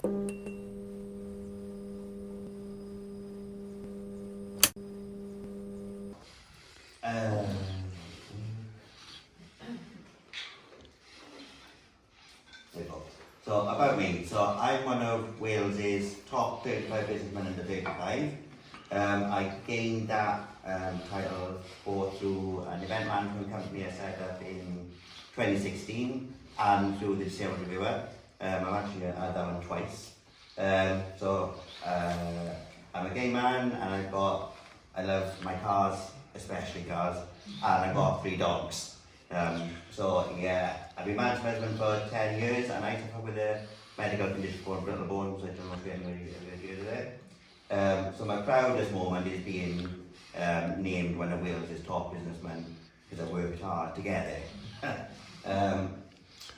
There you go. So about me, so I'm one of Wales's top 35 businessmen under 35. I gained that title both through an event management company I set up in 2016 and through the Disabled Reviewer. I've actually had that one twice. I'm a gay man and I love my cars, especially cars, and I've got 3 dogs. I've been managed husband for 10 years and I suffer with a medical condition called brittle bones. I don't know if anybody ever heard of it. So my proudest moment is being named one of Wales's top businessmen because I worked hard to get it.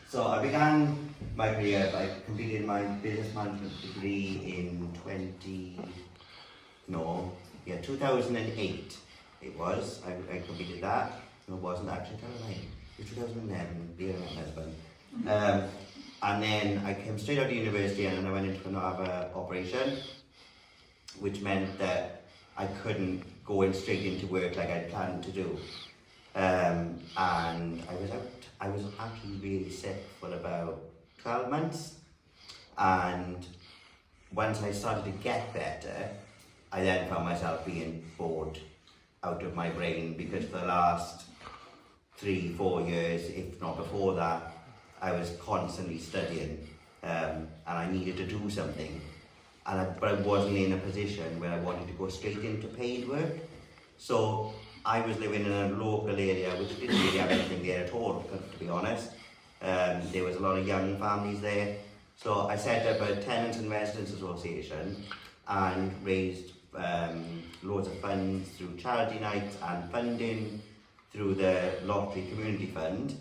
So I began my career by completing my business management degree in 2008 it was. I completed that. No, it wasn't actually 2009. It was 2011, being my husband. And then I came straight out of university and I went into another operation, which meant that I couldn't go in straight into work like I'd planned to do. And I was actually really sick for about 12 months. And once I started to get better, I then found myself being bored out of my brain because for the last 3-4 years, if not before that, I was constantly studying and I needed to do something. But I wasn't in a position where I wanted to go straight into paid work. So I was living in a local area which didn't really have anything there at all, to be honest. There was a lot of young families there. So I set up a tenants and residents association and raised loads of funds through charity nights and funding through the Lottery Community Fund.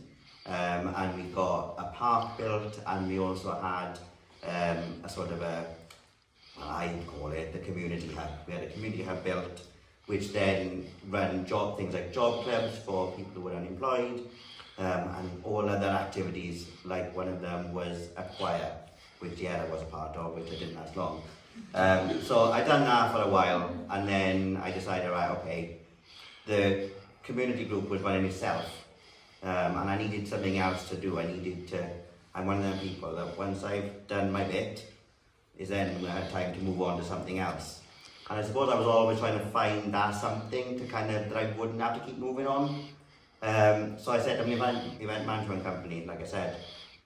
And we got a park built and we also had a sort of I call it the community hub. We had a community hub built which then ran things like job clubs for people who were unemployed and all other activities, like one of them was a choir, which I was a part of, which I didn't last long. So I done that for a while and then I decided, right, okay, the community group was running itself and I needed something else to do. I'm one of them people that once I've done my bit, is then when I had time to move on to something else. And I suppose I was always trying to find that something to that I wouldn't have to keep moving on. So I set up an event management company, like I said,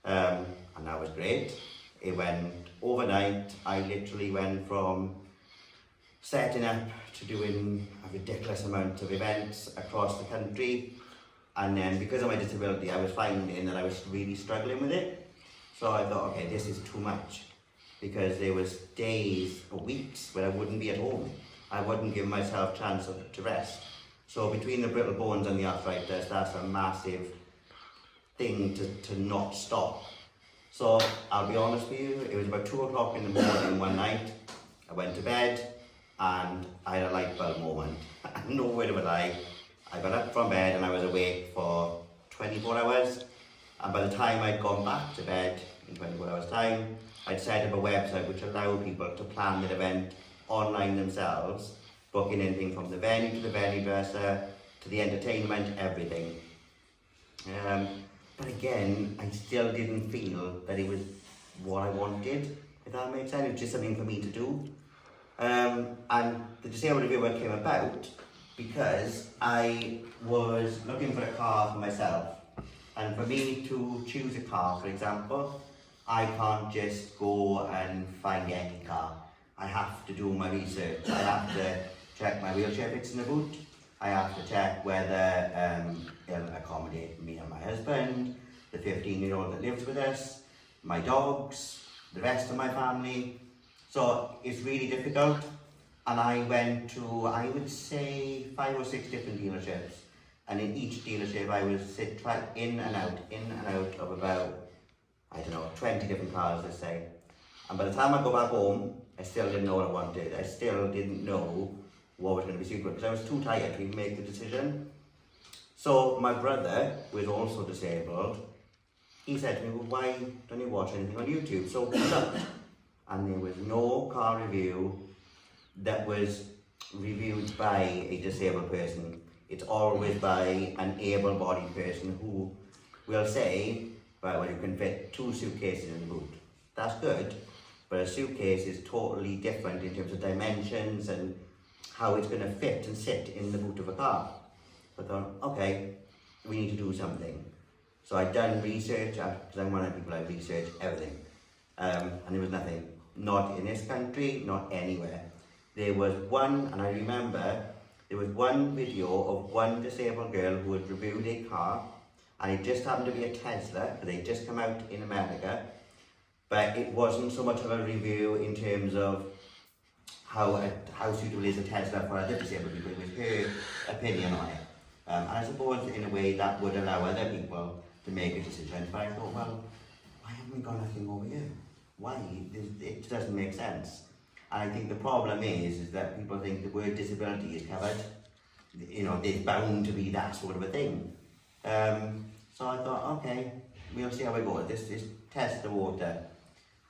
and that was great. It went overnight. I literally went from setting up to doing a ridiculous amount of events across the country. And then because of my disability, I was finding that I was really struggling with it. So I thought, okay, this is too much. Because there was days or weeks where I wouldn't be at home. I wouldn't give myself a chance to rest. So between the brittle bones and the arthritis, that's a massive thing to not stop. So I'll be honest with you, it was about 2 o'clock in the morning one night. I went to bed and I had a light bulb moment. No word of a lie. I got up from bed and I was awake for 24 hours. And by the time I'd gone back to bed in 24 hours time, I'd set up a website which allowed people to plan their event online themselves, booking anything from the venue to the venue dresser, to the entertainment, everything. But again, I still didn't feel that it was what I wanted, if that makes sense. It was just something for me to do. And the Disabled Reviewer came about because I was looking for a car for myself. And for me to choose a car, for example, I can't just go and find any car. I have to do my research. I have to check my wheelchair fits in the boot. I have to check whether it'll accommodate me and my husband, the 15-year-old that lives with us, my dogs, the rest of my family. So it's really difficult. And I went to, I would say, 5 or 6 different dealerships. And in each dealership I would try in and out of about, 20 different cars, let's say. And by the time I go back home, I still didn't know what I wanted. I still didn't know what was going to be suitable because I was too tired to even make the decision. So my brother, who is also disabled, he said to me, well, why don't you watch anything on YouTube? So we looked and there was no car review that was reviewed by a disabled person. It's always by an able-bodied person who will say, right, well, you can fit 2 suitcases in the boot. That's good, but a suitcase is totally different in terms of dimensions and how it's going to fit and sit in the boot of a car. So I thought, okay, we need to do something. So I'd done research, because I'm one of the people I research everything, and there was nothing, not in this country, not anywhere. There was one, and I remember, there was one video of one disabled girl who had reviewed a car, and it just happened to be a Tesla, because they'd just come out in America, but it wasn't so much of a review in terms of how suitable is a Tesla for other disabled people. It was her opinion on it. And I suppose in a way that would allow other people to make a decision, but I thought, well, why haven't we got nothing over here? Why? It doesn't make sense. And I think the problem is that people think the word disability is covered. You know, there's bound to be that sort of a thing. So I thought, okay, we'll see how we go. This test the water.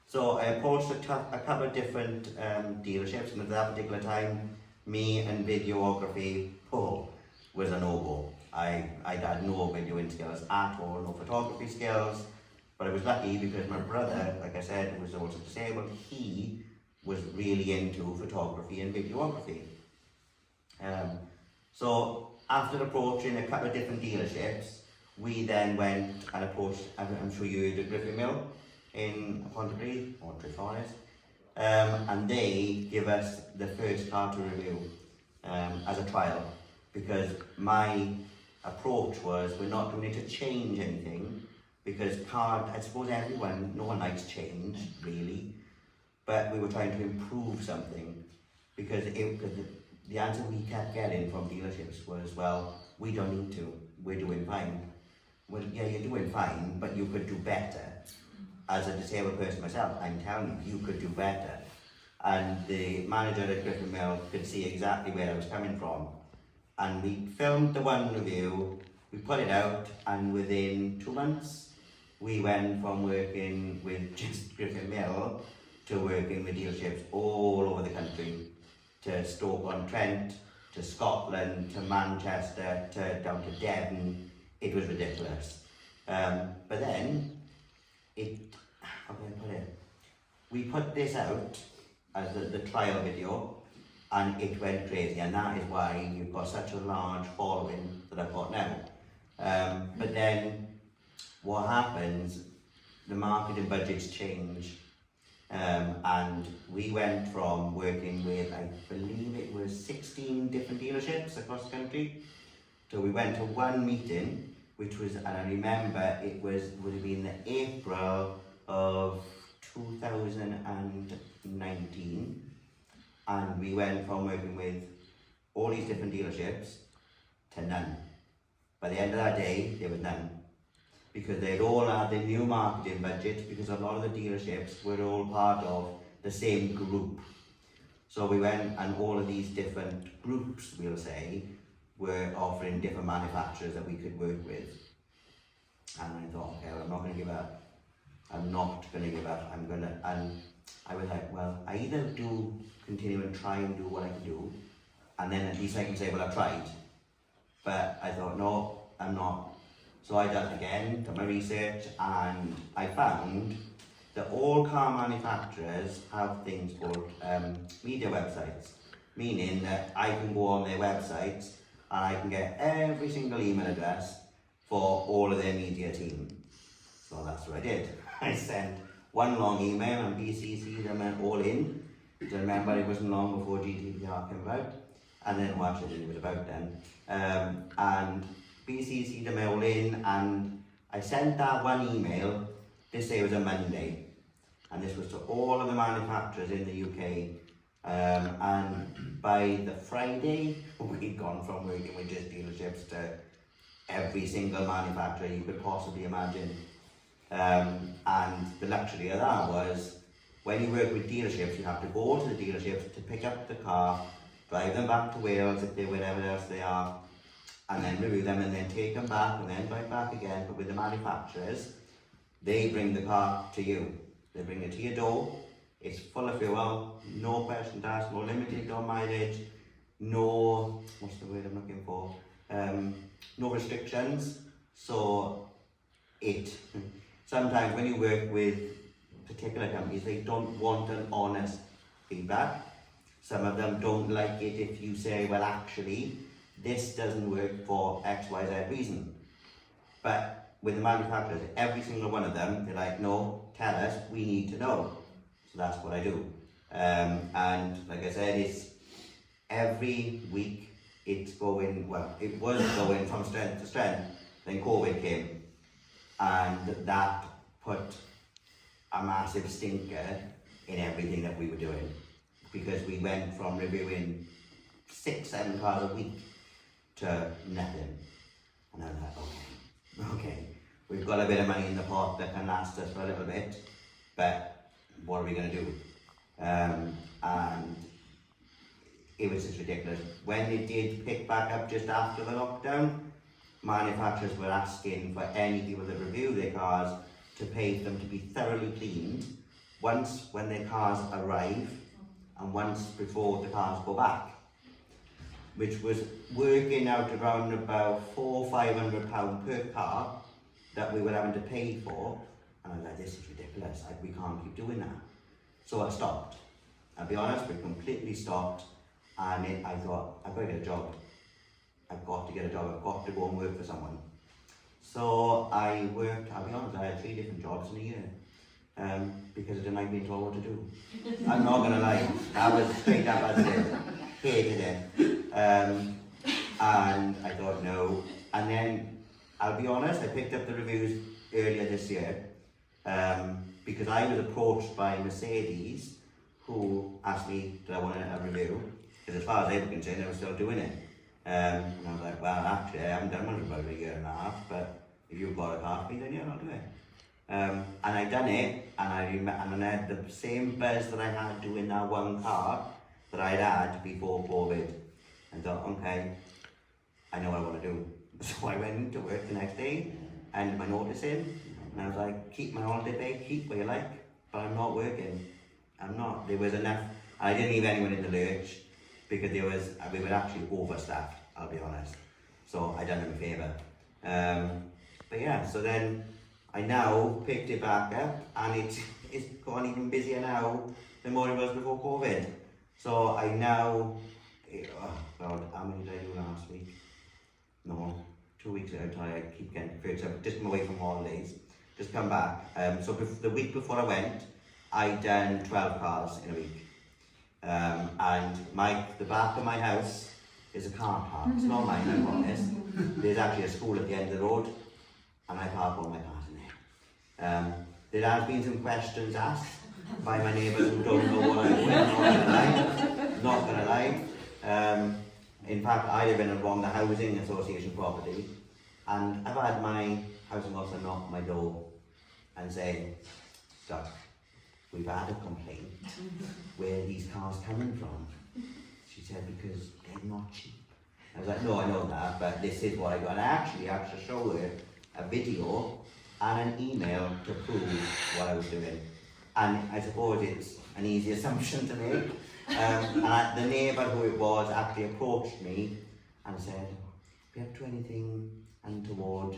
So I approached a couple of different dealerships, and at that particular time, me and videography, was a no-go. I had no videoing skills at all, no photography skills, but I was lucky because my brother, like I said, was also disabled. He was really into photography and videography. So after approaching a couple of different dealerships, we then went and approached, I'm sure you heard of Griffin Mill in Pontypridd or Treforest, and they give us the first car to review as a trial, because my approach was, we're not doing it to change anything, because I suppose no one likes change really, but we were trying to improve something, because the answer we kept getting from dealerships was, well, we don't need to, we're doing fine. Well, yeah, you're doing fine, but you could do better. As a disabled person myself, I'm telling you, you could do better. And the manager at Griffin Mill could see exactly where I was coming from. And we filmed the one review, we put it out, and within 2 months, we went from working with just Griffin Mill to working with dealerships all over the country, to Stoke-on-Trent, to Scotland, to Manchester, down to Devon. It was ridiculous. But then, how can I put it? We put this out as the trial video, and it went crazy, and that is why you've got such a large following that I've got now. But then, what happens, the marketing budgets change, and we went from working with, I believe it was 16 different dealerships across the country, so we went to one meeting, which was, and I remember it would have been the April of 2019, and we went from working with all these different dealerships to none. By the end of that day, there was none, because they'd all had the new marketing budget, because a lot of the dealerships were all part of the same group. So we went, and all of these different groups, we'll say, were offering different manufacturers that we could work with. And I thought, okay, well, I'm not going to give up. I'm not going to give up. And I was like, well, I either do continue and try and do what I can do, and then at least I can say, well, I've tried. But I thought, no, I'm not. So I did again, did my research, and I found that all car manufacturers have things called media websites, meaning that I can go on their websites and I can get every single email address for all of their media team. So that's what I did. I sent one long email and BCC'd them all in. So remember, it wasn't long before GDPR came about. And then, well, actually, it was about then. And BCC'd them all in, and I sent that one email, this day was a Monday. And this was to all of the manufacturers in the UK. And by the Friday, we'd gone from working with just dealerships to every single manufacturer you could possibly imagine. And the luxury of that was, when you work with dealerships, you have to go to the dealerships to pick up the car, drive them back to Wales if they're wherever else they are, and then review them, and then take them back, and then drive back again. But with the manufacturers, they bring the car to you. They bring it to your door, It's full of fuel, no questions asked, no limited on mileage, no, what's the word I'm looking for? No restrictions. So sometimes when you work with particular companies, they don't want an honest feedback. Some of them don't like it if you say, well, actually, this doesn't work for X, Y, Z reason. But with the manufacturers, every single one of them, they're like, no, tell us, we need to know. So that's what I do. And like I said, it's every week it's going, well, it was going from strength to strength. Then COVID came, and that put a massive stinker in everything that we were doing, because we went from reviewing 6-7 cars a week to nothing. And I was like, okay, we've got a bit of money in the pot that can last us for a little bit, but what are we going to do? And it was just ridiculous. When it did pick back up just after the lockdown, manufacturers were asking for any people that review their cars to pay for them to be thoroughly cleaned once when their cars arrive and once before the cars go back, which was working out around about £400-500 per car that we were having to pay for. And I was like, this is ridiculous, we can't keep doing that. So I stopped. I'll be honest, we completely stopped, and I thought, I've got to get a job. I've got to get a job, I've got to go and work for someone. So I worked, I'll be honest, I had 3 different jobs in a year, because I didn't like being told what to do. I'm not going to lie, I was straight up as it is, hated it. And I thought no, and then I'll be honest, I picked up the reviews earlier this year, because I was approached by Mercedes, who asked me, did I want a review? Because as far as they were concerned, I was still doing it. And I was like, well, actually, I haven't done one for about a year and a half, but if you've got a car for me, then yeah, I'll do it. And I done it, and I had the same buzz that I had doing that one car that I'd had before COVID. I thought, okay, I know what I want to do. So I went to work the next day, and my notice in, and I was like, keep my holiday pay, keep what you like, but I'm not working. I'm not. There was enough. I didn't leave anyone in the lurch, because we were actually overstaffed, I'll be honest. So I done them a favour. But yeah, so then I now picked it back up, and it's gone even busier now than what it was before COVID. So I now, oh God, how many did I do last week? No, 2 weeks ago, I keep getting confused. So I've just come away from holidays, just come back. So the week before I went, I done 12 cars in a week. And the back of my house is a car park. It's not mine, I promise. There's actually a school at the end of the road, and I park all my cars in there. There has been some questions asked by my neighbours who don't know what I'm doing, not gonna lie. In fact, I live in the housing association property, and I've had my housing officer knock on my door and say, "Sir, we've had a complaint. Where are these cars coming from?" She said, "Because they're not cheap." I was like, "No, I know that, but this is what I got." And I actually had to show her a video and an email to prove what I was doing. And I suppose it's an easy assumption to make. And the neighbour who it was actually approached me and said, "If you up to anything untoward,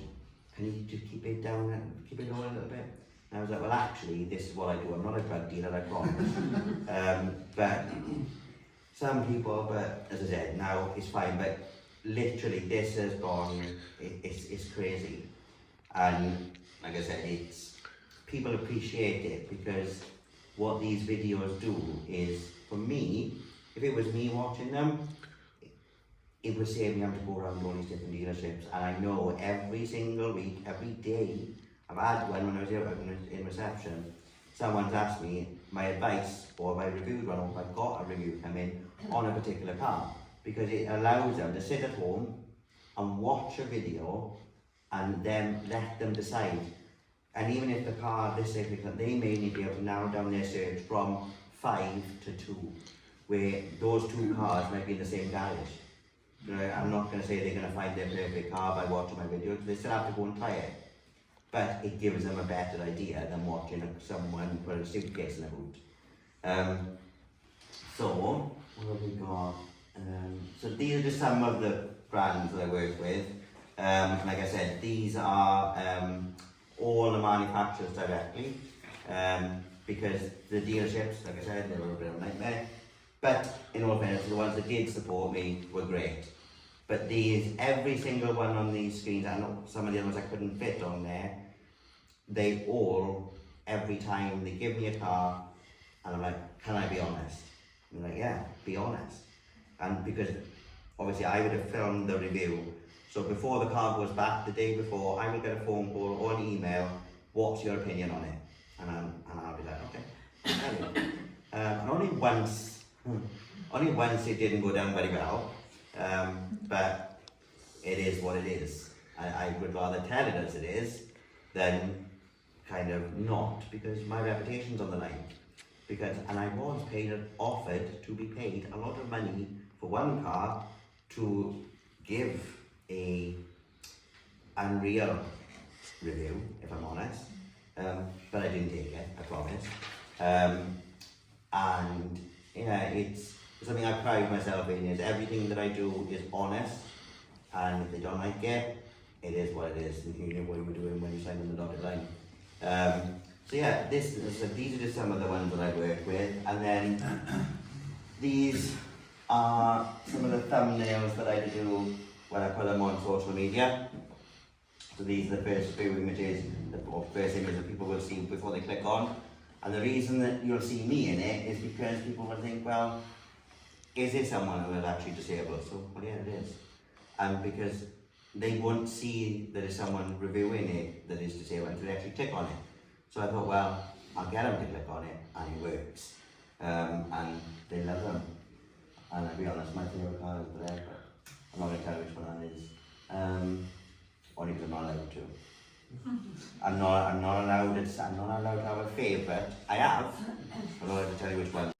can you just keep it down and keep it low a little bit?" And I was like, "Well, actually, this is what I do. I'm not a drug dealer, I promise." But some people, but as I said, now it's fine. But literally, this has gone, it's crazy. And like I said, people appreciate it, because what these videos do is, for me, if it was me watching them, it would save me having to go around all these different dealerships. And I know every single week, every day, I've had one when I was here in reception, someone's asked me my advice, or if I reviewed one, or if I've got a review come in on a particular car, because it allows them to sit at home and watch a video and then let them decide. And even if the car, they may need to be able to narrow down their search from 5 to 2, where those 2 cars might be in the same garage. You know, I'm not going to say they're going to find their perfect car by watching my video, because they still have to go and try it. But it gives them a better idea than watching someone put a suitcase in a boot. So, what have we got? So these are just some of the brands that I work with. Like I said, these are all the manufacturers directly, because the dealerships, like I said, they were a bit of a nightmare. But in all fairness, the ones that did support me were great. But these, every single one on these screens, I know some of the other ones I couldn't fit on there, they all, every time they give me a car, and I'm like, can I be honest? And they're like, yeah, be honest. And because obviously I would have filmed the review, so before the car goes back, the day before, I will get a phone call or an email, what's your opinion on it? And I'll be like, okay. And only once it didn't go down very well, but it is what it is. I would rather tell it as it is than kind of not, because my reputation's on the line. And I was offered to be paid a lot of money for one car to give a unreal review, if I'm honest. But I didn't take it, I promise. And yeah, it's something I pride myself in, is everything that I do is honest, and if they don't like it, it is what it is, and you know what you were doing when you signed on the dotted line. So yeah, these are just some of the ones that I work with, and then these are some of the thumbnails that I do when I put them on social media. So these are the first few images, or first images that people will see before they click on. And the reason that you'll see me in it is because people will think, well, is this someone who is actually disabled? So, well, yeah, it is. And because they won't see that it's someone reviewing it that is disabled until they actually click on it. So I thought, well, I'll get them to click on it, and it works. And they love them. And I'll be honest, my favourite car is there, but I'm not going to tell you which one that is. Only because I'm not allowed to. I'm not allowed to have a favourite. I have. I'm not allowed to tell you which one.